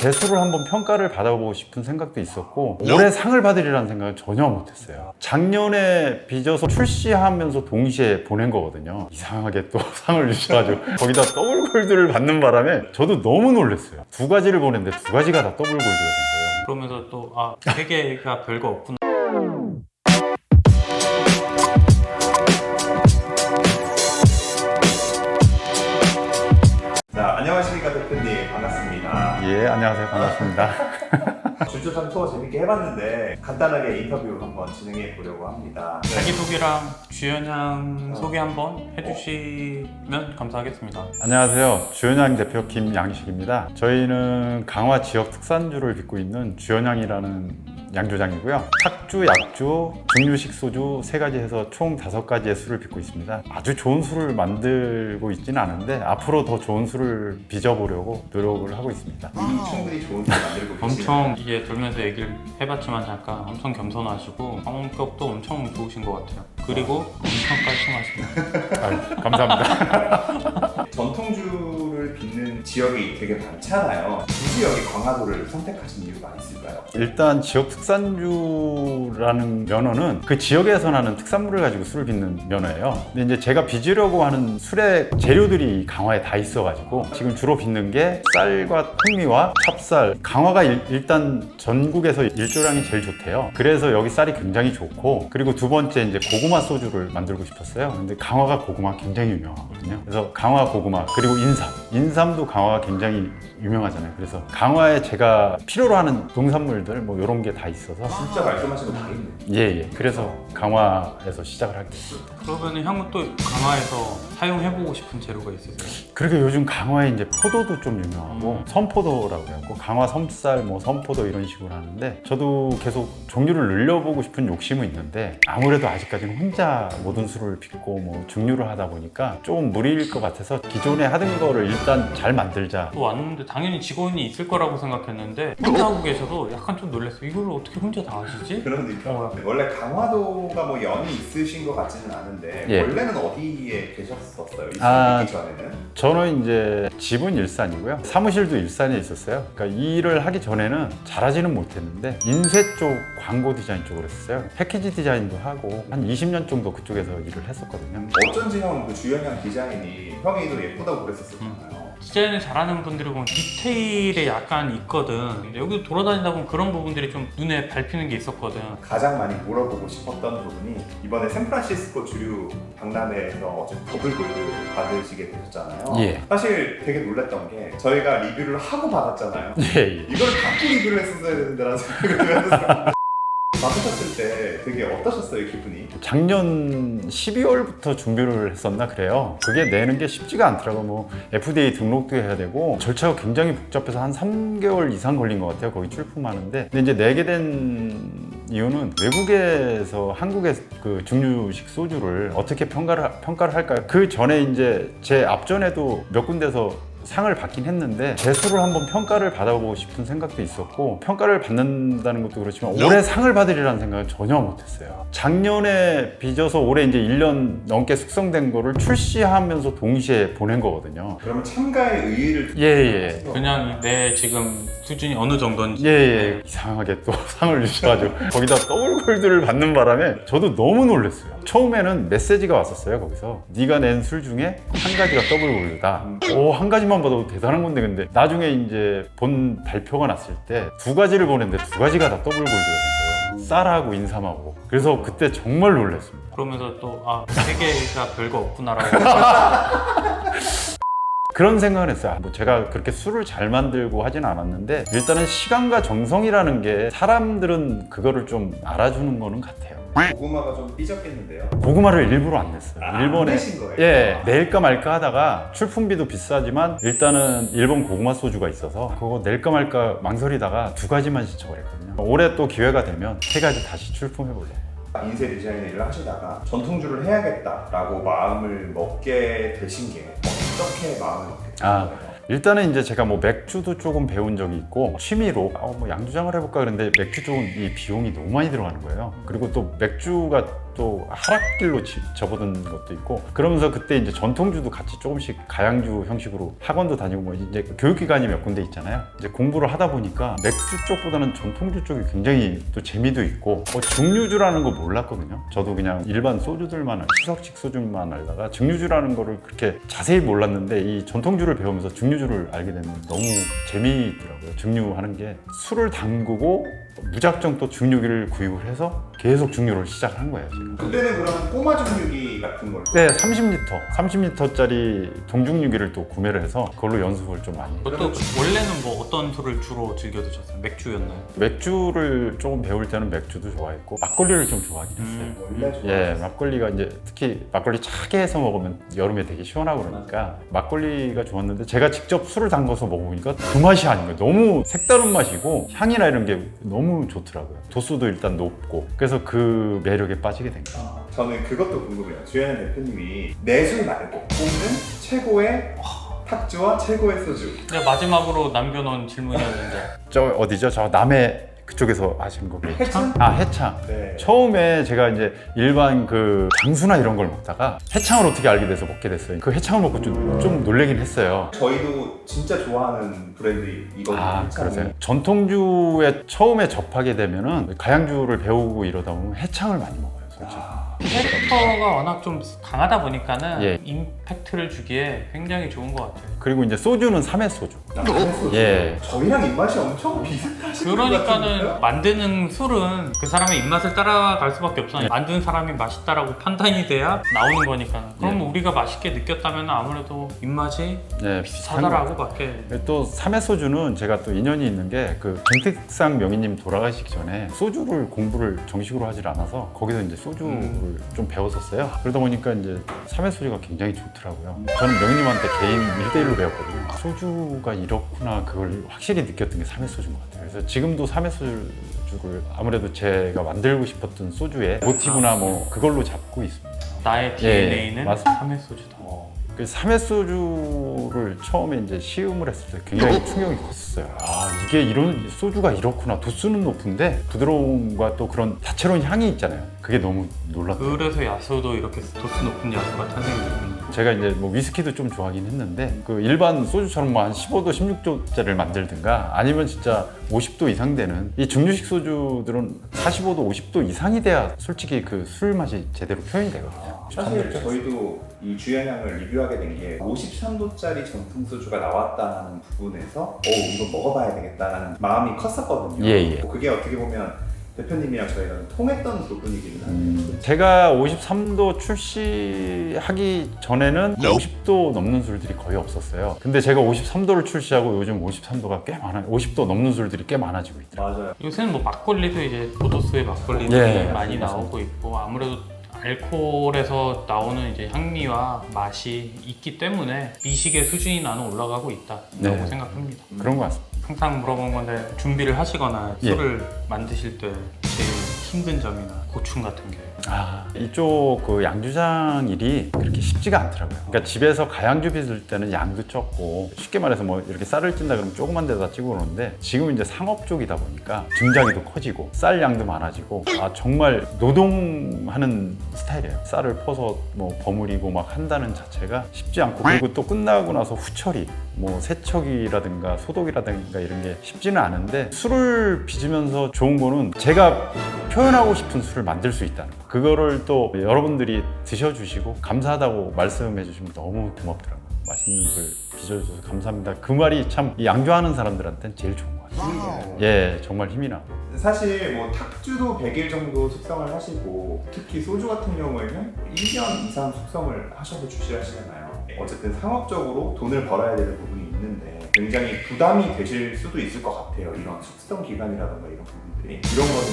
재수를 한번 평가를 받아보고 싶은 생각도 있었고 올해 상을 받으리라는 생각은 전혀 못했어요. 작년에 빚어서 출시하면서 동시에 보낸 거거든요. 이상하게 또 상을 주셔가지고 거기다 더블 골드를 받는 바람에 저도 너무 놀랐어요. 두 가지를 보냈는데 두 가지가 다 더블 골드가 된 거예요. 그러면서 또 세계가 별거 없구나. 자, 안녕하십니까 대표님, 반갑습니다. 예, 안녕하세요. 반갑습니다. 줄조상 투어 재밌게 해봤는데 간단하게 인터뷰 한번 진행해 보려고 합니다. 자기소개랑 주연양 소개 한번 해주시면 감사하겠습니다. 안녕하세요. 주연양 대표 김양식입니다. 저희는 강화 지역 특산주를 빚고 있는 주연양이라는 양조장이고요. 탁주, 약주, 증류식 소주 세 가지 해서 총 5가지의 술을 빚고 있습니다. 아주 좋은 술을 만들고 있지는 않은데 앞으로 더 좋은 술을 빚어보려고 노력을 하고 있습니다. 이미 충분히 좋은 술 만들고 계시네요. 엄청 이게 돌면서 얘기를 해봤지만 잠깐 엄청 겸손하시고 성격도 엄청 좋으신 것 같아요. 그리고 엄청 깔끔하시고. 아유, 감사합니다. 전통주를 빚는 지역이 되게 많잖아요. 굳이 여기 광화도를 선택하신 이유가 있을까요? 일단 지역 특산주라는 면허는 그 지역에서 나는 특산물을 가지고 술을 빚는 면허예요. 근데 이제 제가 빚으려고 하는 술의 재료들이 강화에 다 있어가지고 지금 주로 빚는 게 쌀과 풍미와 찹쌀. 강화가 일단 전국에서 일조량이 제일 좋대요. 그래서 여기 쌀이 굉장히 좋고, 그리고 두 번째 이제 고구마 소주를 만들고 싶었어요. 근데 강화가 고구마 굉장히 유명하거든요. 그래서 강화 고구마, 그리고 인삼도 강화가 굉장히 유명하잖아요. 그래서 강화에 제가 필요로 하는 농산물들 뭐 이런 게 다 있어서 진짜 말씀하신 거 다 있네요. 예. 그래서 강화에서 시작을 하게 됐습니다. 그러면 형은 또 강화에서 사용해보고 싶은 재료가 있으세요? 그리고 요즘 강화에 이제 포도도 좀 유명하고 선포도라고 해갖고 강화 섬쌀, 뭐 선포도 이런 식으로 하는데 저도 계속 종류를 늘려보고 싶은 욕심은 있는데 아무래도 아직까지는 혼자 모든 술을 빚고 뭐 증류를 하다 보니까 좀 무리일 것 같아서 기존에 하던 거를 일단 잘 만들자. 또 왔는데 당연히 직원이 있을 거라고 생각했는데 혼자 하고 계셔서 약간 좀 놀랐어요. 이걸 어떻게 혼자 다 하시지? 그러니까 원래 강화도가 뭐 연이 있으신 것 같지는 않은데 예. 원래는 어디에 계셨었어요? 이 아, 기 전에는? 저는 이제 집은 일산이고요. 사무실도 일산에 있었어요. 그러니까 이 일을 하기 전에는 잘하지는 못했는데 인쇄 쪽 광고 디자인 쪽으로 했어요. 패키지 디자인도 하고 한 20년 정도 그쪽에서 일을 했었거든요. 어쩐지 형 그 주연양 디자인이 형이 더 예쁘다고 그랬었잖아요. 디자인을 잘하는 분들이 보면 디테일에 약간 있거든. 근데 여기 돌아다니다 보면 그런 부분들이 좀 눈에 밟히는 게 있었거든. 가장 많이 물어보고 싶었던 부분이 이번에 샌프란시스코 주류 박람회에서 어제 더블 골드 받으시게 되셨잖아요. 예. 사실 되게 놀랐던 게 저희가 리뷰를 하고 받았잖아요. 예. 이걸 갖고 리뷰를 했었어야 되는데라는 생각을 했었어요. 받으셨을 때 되게 어떠셨어요, 기분이? 작년 12월부터 준비를 했었나 그래요. 그게 내는 게 쉽지가 않더라고. 뭐 FDA 등록도 해야 되고 절차가 굉장히 복잡해서 한 3개월 이상 걸린 것 같아요. 거기 출품하는데. 근데 이제 내게 된 이유는 외국에서 한국의 그 증류식 소주를 어떻게 평가를 할까요? 그 전에 이제 제 앞전에도 몇 군데서 상을 받긴 했는데 재수를 한번 평가를 받아보고 싶은 생각도 있었고 평가를 받는다는 것도 그렇지만 올해 상을 받으리라는 생각은 전혀 못했어요. 작년에 빚어서 올해 이제 1년 넘게 숙성된 거를 출시하면서 동시에 보낸 거거든요. 그러면 참가의 의의를 예. 그냥 내 지금 수준이 어느 정도인지. 예. 이상하게 또 상을 주셔가지고 거기다 더블 골드를 받는 바람에 저도 너무 놀랐어요. 처음에는 메시지가 왔었어요. 거기서 네가 낸 술 중에 한 가지가 더블 골드다. 한 가지만 봐도 대단한 건데, 근데 나중에 이제 본 발표가 났을 때 두 가지를 보냈는데 두 가지가 다 더블 골드가 된 거예요. 쌀하고 인삼하고. 그래서 그때 정말 놀랐습니다. 그러면서 또 세계가 별거 없구나라고. 그런 생각을 했어요. 뭐 제가 그렇게 술을 잘 만들고 하진 않았는데 일단은 시간과 정성이라는 게 사람들은 그거를 좀 알아주는 거는 같아요. 고구마가 좀 삐졌겠는데요. 고구마를 일부러 안 냈어요. 안 내신 거예요? 예, 낼까 말까 하다가 출품비도 비싸지만 일단은 일본 고구마 소주가 있어서 그거 낼까 말까 망설이다가 두 가지만 신청을 했거든요. 올해 또 기회가 되면 세 가지 다시 출품해보려고. 인쇄 디자이너 일을 하시다가 전통주를 해야겠다라고 마음을 먹게 되신 게 어떻게 마음을 먹게 되신 거예요? 일단은 이제 제가 뭐 맥주도 조금 배운 적이 있고 취미로 뭐 양조장을 해볼까 그랬는데 맥주 쪽은 이 비용이 너무 많이 들어가는 거예요. 그리고 또 맥주가 또 하락길로 접어든 것도 있고 그러면서 그때 이제 전통주도 같이 조금씩 가양주 형식으로 학원도 다니고 뭐 이제 교육기관이 몇 군데 있잖아요. 이제 공부를 하다 보니까 맥주 쪽보다는 전통주 쪽이 굉장히 또 재미도 있고 증류주라는 거 몰랐거든요. 저도 그냥 일반 소주들만 시석식 소주만 알다가 증류주라는 거를 그렇게 자세히 몰랐는데 이 전통주를 배우면서 증류주를 알게 되면 너무 재미있더라고요. 증류하는 게 술을 담그고 무작정 또 증류기를 구입을 해서 계속 증류를 시작한 거예요. 지금. 그때는 그럼 꼬마 증류기 같은 걸 네, 30L짜리 동중류기를 또 구매를 해서 그걸로 연습을 좀 많이. 또 원래는 뭐 어떤 술을 주로 즐겨 드셨어요? 맥주였나요? 맥주를 조금 배울 때는 맥주도 좋아했고 막걸리를 좀 좋아하긴 했어요. 원래 좋아했어요. 예, 막걸리가 이제 특히 막걸리 차게 해서 먹으면 여름에 되게 시원하고 그러니까 막걸리가 좋았는데 제가 직접 술을 담가서 먹어보니까 그 맛이 아닌 거예요. 너무 색다른 맛이고 향이나 이런 게 너무 좋더라고요. 도수도 일단 높고 그래서 그 매력에 빠지게 된 거예요. 저는 그것도 궁금해요. 주연 대표님이 내술 말고 꼽는 최고의 탁주와 최고의 소주. 근데 마지막으로 남겨놓은 질문이었는데 저 어디죠? 저 남해 그쪽에서 하신 거. 해창? 아, 해창. 네. 처음에 제가 이제 일반 그 장수나 이런 걸 먹다가 해창을 어떻게 알게 돼서 먹게 됐어요. 그 해창을 먹고 좀 놀래긴 했어요. 저희도 진짜 좋아하는 브랜드 이거든요. 아, 해창이. 그러세요? 전통주에 처음에 접하게 되면은 가양주를 배우고 이러다 보면 해창을 많이 먹어요, 솔직히. 캐릭터가 워낙 좀 강하다 보니까는 예. 임팩트를 주기에 굉장히 좋은 것 같아요. 그리고 이제 소주는 3회 소주. 소주. 예. 저희랑 입맛이 엄청 비슷하신 것 그러니까는 같은데요? 만드는 술은 그 사람의 입맛을 따라갈 수밖에 없어요. 만든 사람이 맛있다라고 판단이 돼야 나오는 거니까. 그럼 예. 우리가 맛있게 느꼈다면 아무래도 입맛이 예, 비슷하다라고밖에. 또 3회 소주는 제가 또 인연이 있는 게 그 김택상 명희님 돌아가시기 전에 소주를 공부를 정식으로 하질 않아서 거기서 이제 소주를 좀 배웠었어요. 그러다 보니까 이제 3회 소주가 굉장히 좋더라고요. 저는 명희님한테 개인 1대1로 배웠거든요. 소주가 이렇구나 그걸 확실히 느꼈던 게 3회 소주인 것 같아요. 그래서 지금도 3회 소주를 아무래도 제가 만들고 싶었던 소주의 모티브나 뭐 그걸로 잡고 있습니다. 나의 DNA는 맞습니다. 3회 소주다. 그 3회 소주를 처음에 이제 시음을 했을 때 굉장히 충격이 컸어요. 아, 이게 이런 소주가 이렇구나. 도수는 높은데 부드러움과 또 그런 다채로운 향이 있잖아요. 그게 너무 놀랐어요. 그래서 야수도 이렇게 도수 높은 야수가 탄생이 됐군요. 제가 이제 뭐 위스키도 좀 좋아하긴 했는데 그 일반 소주처럼 뭐 한 15도, 16도짜리를 만들든가 아니면 진짜 50도 이상 되는 이 증류식 소주들은 45도, 50도 이상이 돼야 솔직히 그 술 맛이 제대로 표현이 되거든요. 사실 저희도 이 주연향을 리뷰하게 된 게 53도짜리 전통 소주가 나왔다는 부분에서 이거 먹어봐야 되겠다라는 마음이 컸었거든요. 예. 그게 어떻게 보면 대표님이랑 저희가 통했던 부분이기는 한데 제가 53도 출시하기 전에는 50도 넘는 술들이 거의 없었어요. 근데 제가 53도를 출시하고 요즘 53도가 꽤 많아요. 50도 넘는 술들이 꽤 많아지고 있더라고요. 맞아요. 요새는 뭐 막걸리도 이제 고도수의 막걸리들이 예, 많이 맞습니다. 나오고 있고 아무래도 알코올에서 나오는 이제 향미와 맛이 있기 때문에 미식의 수준이 나는 올라가고 있다라고 네. 생각합니다. 그런 것 같습니다. 항상 물어본 건데 준비를 하시거나 예. 술을 만드실 때 제일 힘든 점이나 고충 같은 게 아, 이쪽 그 양주장 일이 그렇게 쉽지가 않더라고요. 그러니까 집에서 가양주 빚을 때는 양도 적고 쉽게 말해서 뭐 이렇게 쌀을 찐다 그러면 조그만 데다 찌고 그러는데 지금 이제 상업 쪽이다 보니까 증자기도 커지고 쌀 양도 많아지고 아 정말 노동하는 스타일이에요. 쌀을 퍼서 뭐 버무리고 막 한다는 자체가 쉽지 않고 그리고 또 끝나고 나서 후처리 뭐 세척이라든가 소독이라든가 이런 게 쉽지는 않은데 술을 빚으면서 좋은 거는 제가 표현하고 싶은 술을 만들 수 있다는 거. 그거를 또 여러분들이 드셔주시고 감사하다고 말씀해 주시면 너무 고맙더라고요. 맛있는 술 빚어주셔서 감사합니다. 그 말이 참 이 양주하는 사람들한테는 제일 좋은 것 같아요. 예, 정말 힘이 나고. 사실 뭐 탁주도 100일 정도 숙성을 하시고 특히 소주 같은 경우에는 1년 이상 숙성을 하셔서 출시하시잖아요. 어쨌든 상업적으로 돈을 벌어야 되는 부분이 있는데 굉장히 부담이 되실 수도 있을 것 같아요. 이런 숙성 기간이라던가 이런 부분들이. 이런 거는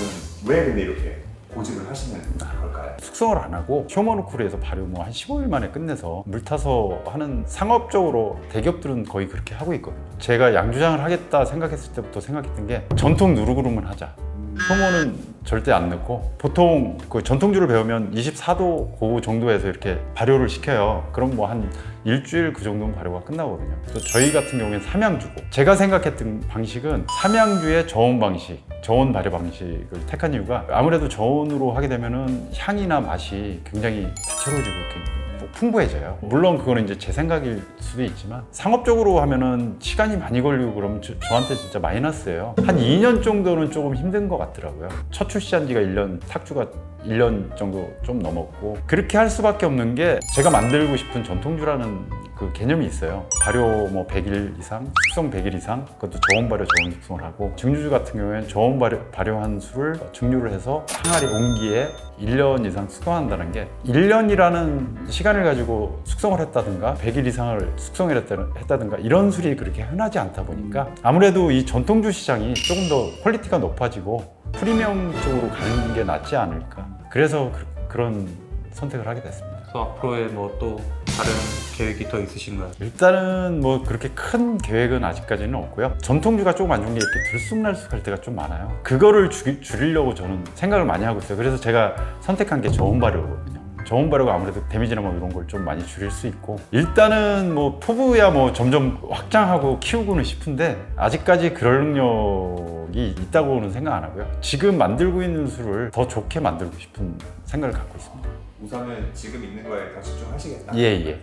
왜 근데 이렇게 고집을 하시는 걸까요? 숙성을 안 하고 쇼머누쿨에서 발효 뭐 한 15일 만에 끝내서 물 타서 하는 상업적으로 대기업들은 거의 그렇게 하고 있거든요. 제가 양주장을 하겠다 생각했을 때부터 생각했던 게 전통 누르그룹만 하자. 효모는 절대 안 넣고 보통 그 전통주를 배우면 24도 그 정도에서 이렇게 발효를 시켜요. 그럼 뭐 한 일주일 그 정도면 발효가 끝나거든요. 또 저희 같은 경우에는 삼양주고 제가 생각했던 방식은 삼양주의 저온 방식, 저온 발효 방식을 택한 이유가 아무래도 저온으로 하게 되면은 향이나 맛이 굉장히 다채로워지고 이렇게 풍부해져요. 물론 그거는 이제 제 생각일 수도 있지만 상업적으로 하면은 시간이 많이 걸리고 그러면 저한테 진짜 마이너스예요. 한 2년 정도는 조금 힘든 것 같더라고요. 첫 출시한 지가 1년, 탁주가 1년 정도 좀 넘었고 그렇게 할 수밖에 없는 게 제가 만들고 싶은 전통주라는 그 개념이 있어요. 발효 뭐 100일 이상, 숙성 100일 이상, 그것도 저온 발효, 저온 숙성을 하고 증류주 같은 경우에는 저온 발효한 술을 증류를 해서 항아리 온기에 1년 이상 숙성한다는 게 1년이라는 시간을 가지고 숙성을 했다든가 100일 이상을 숙성을 했다든가 이런 술이 그렇게 흔하지 않다 보니까 아무래도 이 전통주 시장이 조금 더 퀄리티가 높아지고 프리미엄 쪽으로 가는 게 낫지 않을까. 그래서 그런 선택을 하게 됐습니다. 또 앞으로의 뭐 또 다른 계획이 더 있으신가요? 일단은 뭐 그렇게 큰 계획은 아직까지는 없고요. 전통주가 조금 안 좋은 게 이렇게 들쑥날쑥할 때가 좀 많아요. 그거를 줄이려고 저는 생각을 많이 하고 있어요. 그래서 제가 선택한 게 저온 발효거든요. 저온 발효가 아무래도 데미지나 뭐 이런 걸 좀 많이 줄일 수 있고 일단은 뭐 포부야 뭐 점점 확장하고 키우고는 싶은데 아직까지 그럴 능력이 있다고는 생각 안 하고요. 지금 만들고 있는 술을 더 좋게 만들고 싶은 생각을 갖고 있습니다. 우선은 지금 있는 거에 더 집중하시겠다. 예.